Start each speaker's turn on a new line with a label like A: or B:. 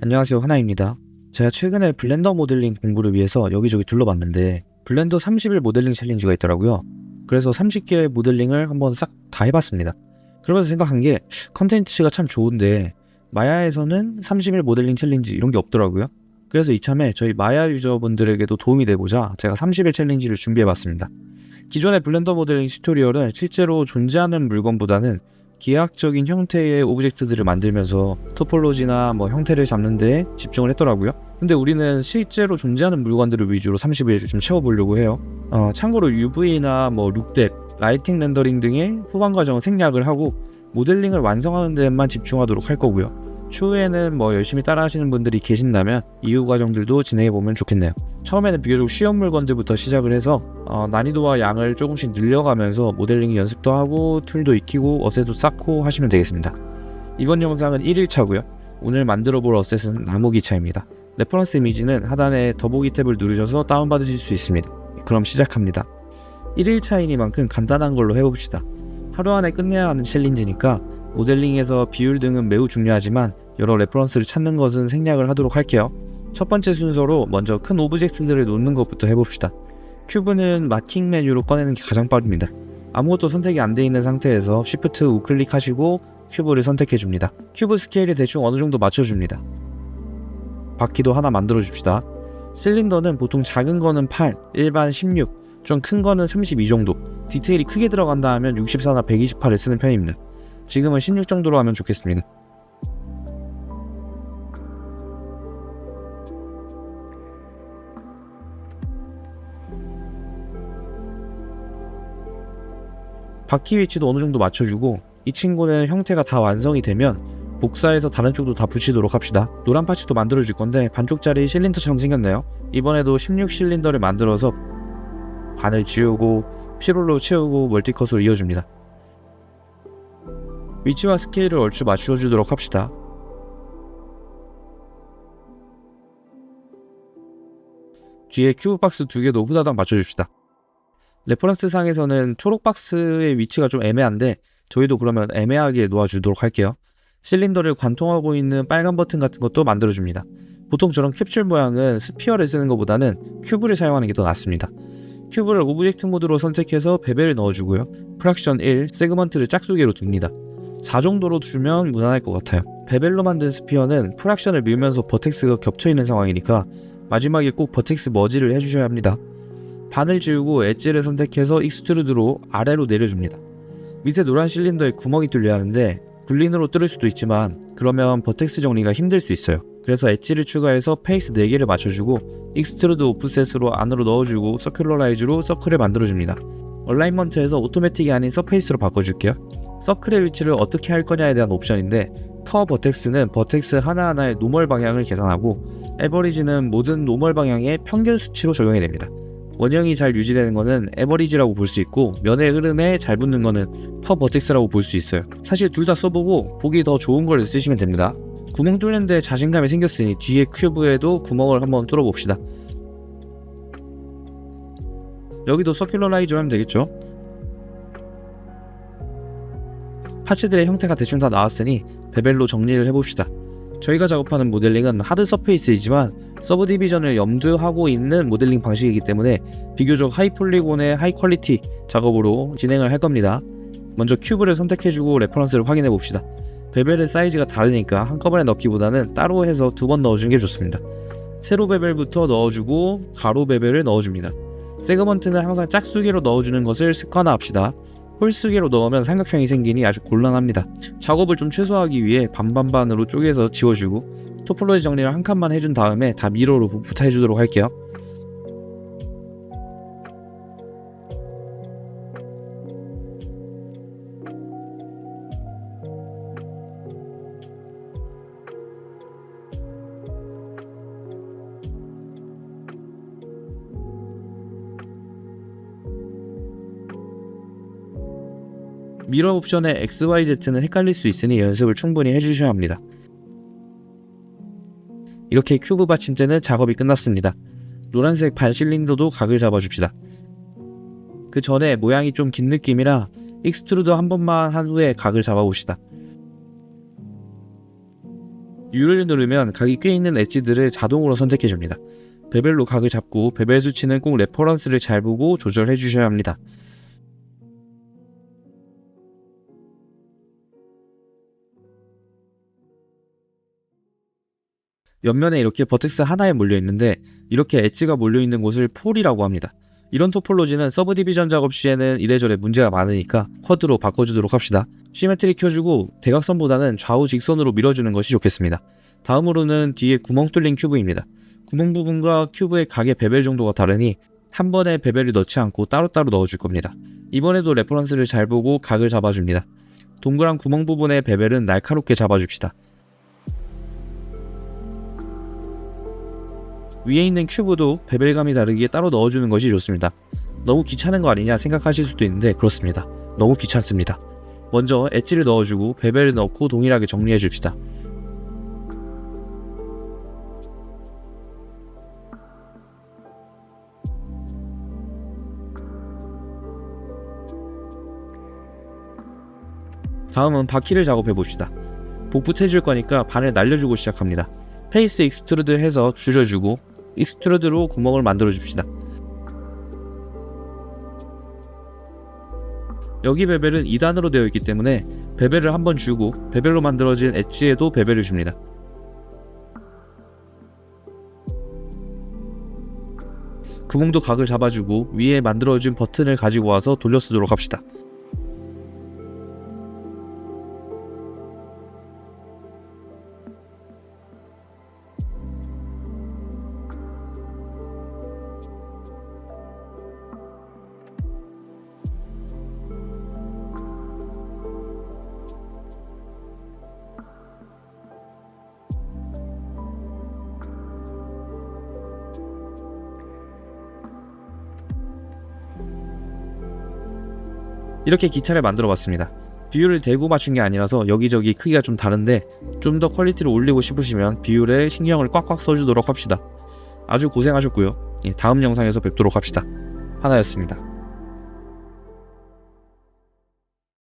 A: 안녕하세요, 하나입니다. 제가 최근에 블렌더 모델링 공부를 위해서 여기저기 둘러봤는데 블렌더 30일 모델링 챌린지가 있더라고요. 그래서 30개의 모델링을 한번 싹 다 해봤습니다. 그러면서 생각한 게 컨텐츠가 참 좋은데 마야에서는 30일 모델링 챌린지 이런 게 없더라고요. 그래서 이참에 저희 마야 유저분들에게도 도움이 되고자 제가 30일 챌린지를 준비해봤습니다. 기존의 블렌더 모델링 튜토리얼은 실제로 존재하는 물건보다는 기하학적인 형태의 오브젝트들을 만들면서 토폴로지나 형태를 잡는 데 집중을 했더라고요. 근데 우리는 실제로 존재하는 물건들을 위주로 30일 좀 채워보려고 해요. 참고로 UV나 룩뎁, 라이팅 렌더링 등의 후반 과정을 생략을 하고 모델링을 완성하는 데만 집중하도록 할 거고요. 추후에는 열심히 따라 하시는 분들이 계신다면 이후 과정들도 진행해보면 좋겠네요. 처음에는 비교적 쉬운 물건들부터 시작을 해서 난이도와 양을 조금씩 늘려가면서 모델링 연습도 하고 툴도 익히고 어셋도 쌓고 하시면 되겠습니다. 이번 영상은 1일차고요. 오늘 만들어볼 어셋은 나무기차입니다. 레퍼런스 이미지는 하단에 더보기 탭을 누르셔서 다운받으실 수 있습니다. 그럼 시작합니다. 1일차이니만큼 간단한 걸로 해봅시다. 하루 안에 끝내야 하는 챌린지니까 모델링에서 비율 등은 매우 중요하지만 여러 레퍼런스를 찾는 것은 생략을 하도록 할게요. 첫 번째 순서로 먼저 큰 오브젝트들을 놓는 것부터 해봅시다. 큐브는 마킹 메뉴로 꺼내는 게 가장 빠릅니다. 아무것도 선택이 안 돼 있는 상태에서 Shift 우클릭 하시고 큐브를 선택해 줍니다. 큐브 스케일에 대충 어느 정도 맞춰줍니다. 바퀴도 하나 만들어 줍시다. 실린더는 보통 작은 거는 8, 일반 16, 좀 큰 거는 32 정도, 디테일이 크게 들어간다 하면 64나 128을 쓰는 편입니다. 지금은 16 정도로 하면 좋겠습니다. 바퀴 위치도 어느 정도 맞춰주고 이 친구는 형태가 다 완성이 되면 복사해서 다른 쪽도 다 붙이도록 합시다. 노란 파츠도 만들어줄 건데 반쪽짜리 실린더처럼 생겼네요. 이번에도 16 실린더를 만들어서 반을 지우고 피롤로 채우고 멀티컷으로 이어줍니다. 위치와 스케일을 얼추 맞춰주도록 합시다. 뒤에 큐브 박스 2개도 후다닥 맞춰줍시다. 레퍼런스 상에서는 초록 박스의 위치가 좀 애매한데 저희도 그러면 애매하게 놓아주도록 할게요. 실린더를 관통하고 있는 빨간 버튼 같은 것도 만들어줍니다. 보통 저런 캡슐 모양은 스피어를 쓰는 것보다는 큐브를 사용하는 게 더 낫습니다. 큐브를 오브젝트 모드로 선택해서 베벨을 넣어주고요. 프랙션 1, 세그먼트를 짝수개로 둡니다. 4 정도로 두면 무난할 것 같아요. 베벨로 만든 스피어는 프랙션을 밀면서 버텍스가 겹쳐있는 상황이니까 마지막에 꼭 버텍스 머지를 해주셔야 합니다. 반을 지우고 엣지를 선택해서 익스트루드로 아래로 내려줍니다. 밑에 노란 실린더에 구멍이 뚫려야 하는데 불린으로 뚫을 수도 있지만 그러면 버텍스 정리가 힘들 수 있어요. 그래서 엣지를 추가해서 페이스 4개를 맞춰주고 익스트루드 오프셋으로 안으로 넣어주고 서큘러라이즈로 서클을 만들어줍니다. 얼라인먼트에서 오토매틱이 아닌 서페이스로 바꿔줄게요. 서클의 위치를 어떻게 할 거냐에 대한 옵션인데 퍼 버텍스는 버텍스 하나하나의 노멀 방향을 계산하고 에버리지는 모든 노멀 방향의 평균 수치로 적용이 됩니다. 원형이 잘 유지되는 거는 에버리지라고 볼 수 있고 면의 흐름에 잘 붙는 거는 퍼 버텍스라고 볼 수 있어요. 사실 둘 다 써보고 보기 더 좋은 걸 쓰시면 됩니다. 구멍 뚫는 데 자신감이 생겼으니 뒤에 큐브에도 구멍을 한번 뚫어 봅시다. 여기도 서큘러라이즈로 하면 되겠죠. 파츠들의 형태가 대충 다 나왔으니 베벨로 정리를 해봅시다. 저희가 작업하는 모델링은 하드 서페이스이지만 서브 디비전을 염두하고 있는 모델링 방식이기 때문에 비교적 하이 폴리곤의 하이 퀄리티 작업으로 진행을 할 겁니다. 먼저 큐브를 선택해주고 레퍼런스를 확인해 봅시다. 베벨의 사이즈가 다르니까 한꺼번에 넣기보다는 따로 해서 2번 넣어주는 게 좋습니다. 세로 베벨부터 넣어주고 가로 베벨을 넣어줍니다. 세그먼트는 항상 짝수개로 넣어주는 것을 습관화합시다. 홀수개로 넣으면 삼각형이 생기니 아주 곤란합니다. 작업을 좀 최소화하기 위해 반반반으로 쪼개서 지워주고 토폴로지 정리를 한 칸만 해준 다음에 다 미러로 복붙해 주도록 할게요. 미러 옵션의 XYZ는 헷갈릴 수 있으니 연습을 충분히 해주셔야 합니다. 이렇게 큐브 받침대는 작업이 끝났습니다. 노란색 반 실린더도 각을 잡아줍시다. 그 전에 모양이 좀 긴 느낌이라 익스트루드 한 번만 한 후에 각을 잡아봅시다. U를 누르면 각이 꽤 있는 엣지들을 자동으로 선택해줍니다. 베벨로 각을 잡고 베벨 수치는 꼭 레퍼런스를 잘 보고 조절해 주셔야 합니다. 옆면에 이렇게 버텍스 하나에 몰려있는데 이렇게 엣지가 몰려있는 곳을 폴이라고 합니다. 이런 토폴로지는 서브 디비전 작업 시에는 이래저래 문제가 많으니까 쿼드로 바꿔주도록 합시다. 시메트리 켜주고 대각선보다는 좌우 직선으로 밀어주는 것이 좋겠습니다. 다음으로는 뒤에 구멍 뚫린 큐브입니다. 구멍 부분과 큐브의 각의 베벨 정도가 다르니 한 번에 베벨을 넣지 않고 따로따로 넣어줄 겁니다. 이번에도 레퍼런스를 잘 보고 각을 잡아줍니다. 동그란 구멍 부분의 베벨은 날카롭게 잡아줍시다. 위에 있는 큐브도 베벨감이 다르기에 따로 넣어주는 것이 좋습니다. 너무 귀찮은 거 아니냐 생각하실 수도 있는데 그렇습니다. 너무 귀찮습니다. 먼저 엣지를 넣어주고 베벨을 넣고 동일하게 정리해줍시다. 다음은 바퀴를 작업해봅시다. 복붙해줄 거니까 반을 날려주고 시작합니다. 페이스 익스트루드 해서 줄여주고 익스트루드로 구멍을 만들어줍시다. 여기 베벨은 2단으로 되어 있기 때문에 베벨을 한번 주고 베벨로 만들어진 엣지에도 베벨을 줍니다. 구멍도 각을 잡아주고 위에 만들어준 버튼을 가지고 와서 돌려 쓰도록 합시다. 이렇게 기차를 만들어 봤습니다. 비율을 대고 맞춘 게 아니라서 여기저기 크기가 좀 다른데 좀 더 퀄리티를 올리고 싶으시면 비율에 신경을 꽉꽉 써주도록 합시다. 아주 고생하셨고요. 다음 영상에서 뵙도록 합시다. 하나였습니다.